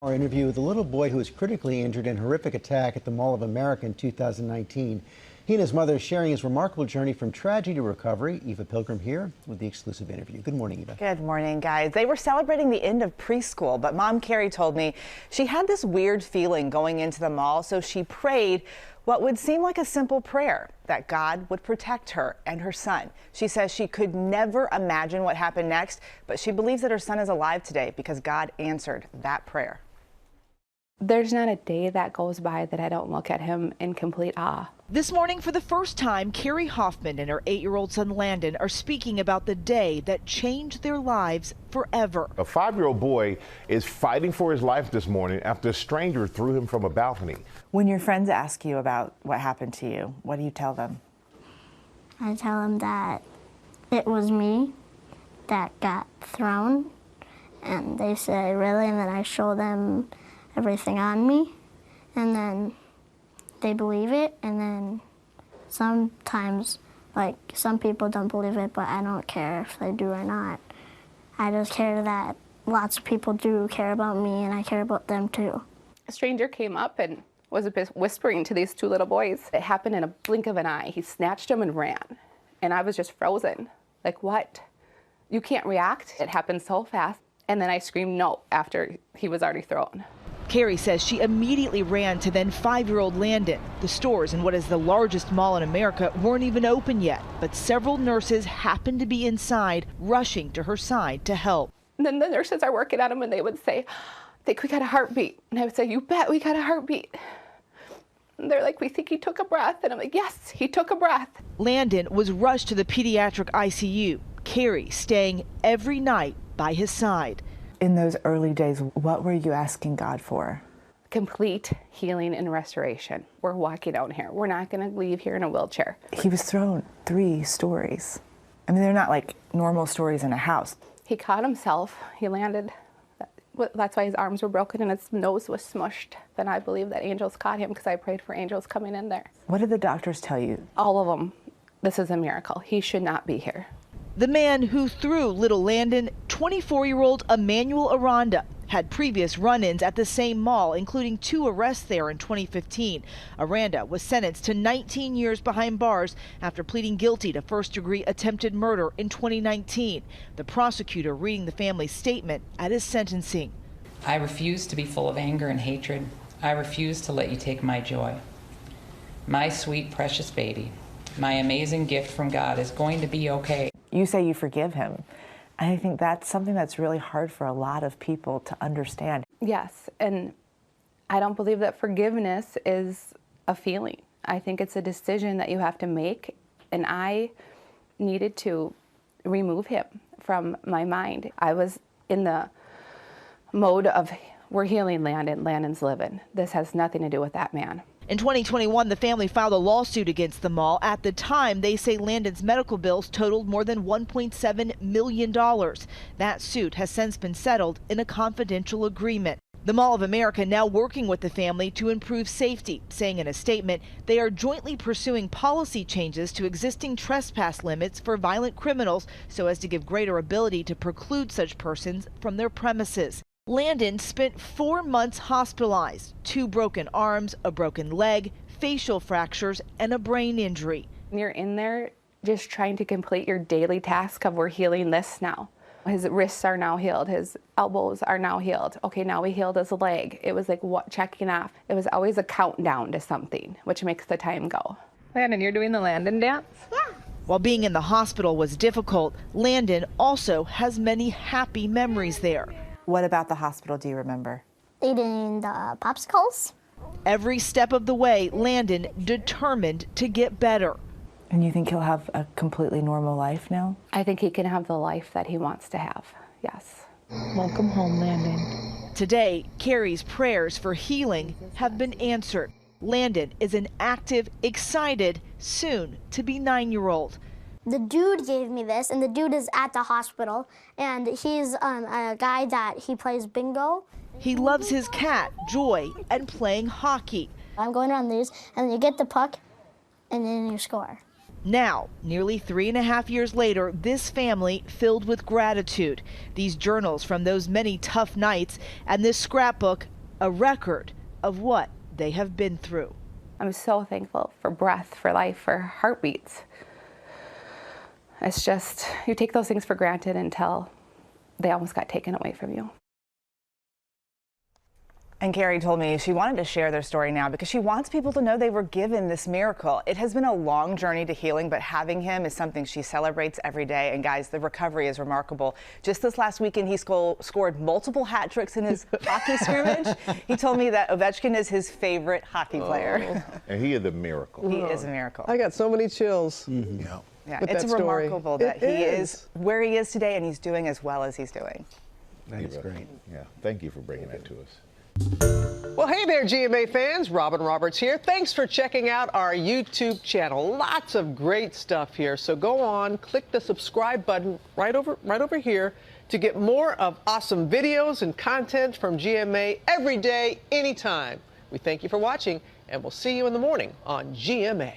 Our interview with a little boy who was critically injured in a horrific attack at the Mall of America in 2019. He and his mother are sharing his remarkable journey from tragedy to recovery. Eva Pilgrim here with the exclusive interview. Good morning, Eva. Good morning, guys. They were celebrating the end of preschool, but Mom Kari told me she had this weird feeling going into the mall, so she prayed what would seem like a simple prayer, that God would protect her and her son. She says she could never imagine what happened next, but she believes that her son is alive today because God answered that prayer. There's not a day that goes by that I don't look at him in complete awe. This morning, for the first time, Kari Hoffmann and her 8-year-old son Landon are speaking about the day that changed their lives forever. A 5-year-old boy is fighting for his life this morning after a stranger threw him from a balcony. When your friends ask you about what happened to you, what do you tell them? I tell them that it was me that got thrown, and they say, really? And then I show them everything on me, and then they believe it, and then sometimes, like, some people don't believe it, but I don't care if they do or not. I just care that lots of people do care about me, and I care about them too. A stranger came up and was whispering to these 2 little boys. It happened in a blink of an eye. He snatched them and ran, and I was just frozen. Like, what? You can't react. It happened so fast, and then I screamed no after he was already thrown. Kari says she immediately ran to then 5-year-old Landon. The stores in what is the largest mall in America weren't even open yet, but several nurses happened to be inside, rushing to her side to help. And then the nurses are working on him, and they would say, I think we got a heartbeat. And I would say, you bet we got a heartbeat. And they're like, we think he took a breath. And I'm like, yes, he took a breath. Landon was rushed to the pediatric ICU, Kari staying every night by his side. In those early days, what were you asking God for? Complete healing and restoration. We're walking out here. We're not going to leave here in a wheelchair. He was thrown 3 stories. I mean, they're not like normal stories in a house. He caught himself. He landed. That's why his arms were broken and his nose was smushed. Then I believe that angels caught him because I prayed for angels coming in there. What did the doctors tell you? All of them. This is a miracle. He should not be here. The man who threw little Landon, 24-year-old Emmanuel Aranda, had previous run-ins at the same mall, including 2 arrests there in 2015. Aranda was sentenced to 19 years behind bars after pleading guilty to first-degree attempted murder in 2019. The prosecutor reading the family's statement at his sentencing. I refuse to be full of anger and hatred. I refuse to let you take my joy. My sweet, precious baby, my amazing gift from God is going to be okay. You say you forgive him. I think that's something that's really hard for a lot of people to understand. Yes, and I don't believe that forgiveness is a feeling. I think it's a decision that you have to make, and I needed to remove him from my mind. I was in the mode of, we're healing Landon, Landon's living. This has nothing to do with that man. In 2021, the family filed a lawsuit against the mall. At the time, they say Landon's medical bills totaled more than $1.7 million. That suit has since been settled in a confidential agreement. The Mall of America now working with the family to improve safety, saying in a statement they are jointly pursuing policy changes to existing trespass limits for violent criminals so as to give greater ability to preclude such persons from their premises. Landon spent 4 months hospitalized, 2 broken arms, a broken leg, facial fractures, and a brain injury. You're in there just trying to complete your daily task of we're healing this now. His wrists are now healed, his elbows are now healed. Okay, now we healed his leg. It was like what, checking off. It was always a countdown to something, which makes the time go. Landon, you're doing the Landon dance? Yeah. While being in the hospital was difficult, Landon also has many happy memories there. What about the hospital do you remember? Eating the popsicles. Every step of the way, Landon determined to get better. And you think he'll have a completely normal life now? I think he can have the life that he wants to have, yes. Welcome home, Landon. Today, Kari's prayers for healing have been answered. Landon is an active, excited, soon-to-be 9-year-old. The dude gave me this, and the dude is at the hospital, and he's a guy that he plays bingo. He loves his cat, Joy, and playing hockey. I'm going around these, and then you get the puck, and then you score. Now, nearly 3.5 years later, this family filled with gratitude. These journals from those many tough nights, and this scrapbook, a record of what they have been through. I'm so thankful for breath, for life, for heartbeats. It's just, you take those things for granted until they almost got taken away from you. And Kari told me she wanted to share their story now because she wants people to know they were given this miracle. It has been a long journey to healing, but having him is something she celebrates every day. And guys, the recovery is remarkable. Just this last weekend, he scored multiple hat tricks in his hockey scrimmage. He told me that Ovechkin is his favorite hockey player. And he is a miracle. He is a miracle. I got so many chills. Yeah. Yeah, with it's that story. remarkable that It he is. is where he is today and he's doing as well as he's doing. That is great. Yeah. Thank you for bringing that to us. Well, hey there, GMA fans. Robin Roberts here. Thanks for checking out our YouTube channel. Lots of great stuff here. So go on, click the subscribe button right over here to get more of awesome videos and content from GMA every day, anytime. We thank you for watching, and we'll see you in the morning on GMA.